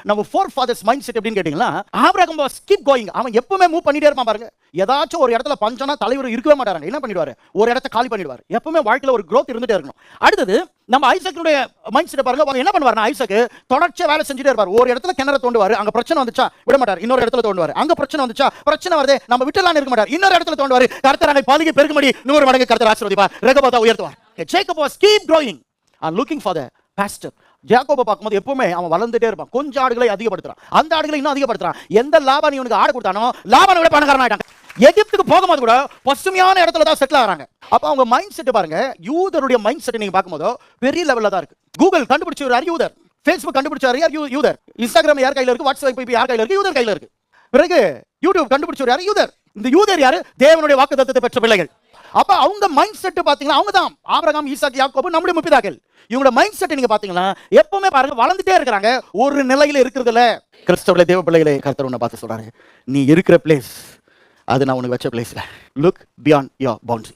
நம்ம four fathers mind set எப்படின்னு கேட்டீங்கன்னா, ஆபிரகாம் வாஸ் கீப் கோயிங். அவன் எப்பவுமே மூவ் பண்ணிட்டே இருப்பான் பாருங்க. ஏதாச்சும் ஒரு இடத்துல பஞ்சனா தலைவர் இருக்கவே மாட்டாங்க. என்ன பண்ணிடுவாரு? ஒரு இடத்தை காலி பண்ணிடுவார். எப்பவுமே வாழ்க்கையில ஒரு growth இருந்துட்டே இருக்கணும். அடுத்தது நம்ம ஐசக்குடைய மைண்ட் செட் பாருங்க. அவங்க என்ன பண்ணுவாருன்னா, ஐசக் தொடர்ச்சியா வேலை செஞ்சுட்டே இருப்பார். ஒரு இடத்துல கிணறு தோண்டுவாரு, அங்க பிரச்சனை வந்துச்சா விட மாட்டார். இன்னொரு இடத்துல தோண்டுவார், அங்க பிரச்சனை வந்துச்சா பிரச்சனை வருதே நம்ம விட்டுலாம் இருக்க மாட்டார். இன்னொரு இடத்துல தோண்டுவார், கர்த்தர் அங்கே பாதிக்கு பெருகும்படி 100 மடங்கு கர்த்தர் ஆசீர்வதிப்பார், ரெகோபத்தை உயர்த்துவார். Jacob was keep growing and looking for the pasture. யாக்கோபை பார்க்கும்போது எப்பவுமே அவன் வளர்ந்துட்டே இருப்பான். கொஞ்சம் ஆடுகளை அதிகப்படுத்துறான், அந்த ஆடுகளை இன்னும் அதிகப்படுத்துறான். எந்த லாபான் இவனுக்கு ஆடு கொடுத்தானோ லாபானை விட பணக்காரன் ஆயிட்டாங்க. எகிப்துக்கு போகும்போது கூட பசுமையான இடத்துல தான் செட்டில் ஆகிறாங்க. அப்ப அவங்க மைண்ட் செட் பாருங்க, யூதருடைய மைண்ட் செட் நீங்க பார்க்கும்போது பெரிய லெவல்ல தான் இருக்கு. கூகுள் கண்டுபிடிச்சவர் யூதர், ஃபேஸ்புக் கண்டுபிடிச்சவர் யூதர், இன்ஸ்டாகிராம் யார் கையில இருக்கு, வாட்ஸ்அப் இப்போ யார் கையில இருக்கு, யூதர் கையில இருக்கு. பிறகு யூடியூப் கண்டுபிடிச்சவர் யார்? யூதர். இந்த யூதர் யாரு? தேவனுடைய வாக்குத்தத்தத்தை பெற்ற பிள்ளைகள். அப்ப அவங்க மைண்ட் செட் பாத்தீங்கன்னா அவங்க தான் ஆபிரகாம், ஈசாக், யாக்கோபு நம்முடைய முற்பிதாக்கள். இவங்க மைண்ட் செட் நீங்க பாத்தீங்கன்னா எப்பவுமே பாருங்க வளர்ந்துட்டே இருக்காங்க, ஒரு நிலையில இருக்கிறது இல்ல. கிறிஸ்தவர்களே, தேவ பிள்ளைகளே, கர்த்தர் உன்னை பார்த்து சொல்றாரு, நீ இருக்கிற பிளேஸ் அது நான் உனக்கு வச்ச பிளேஸ்ல. Look beyond your boundary.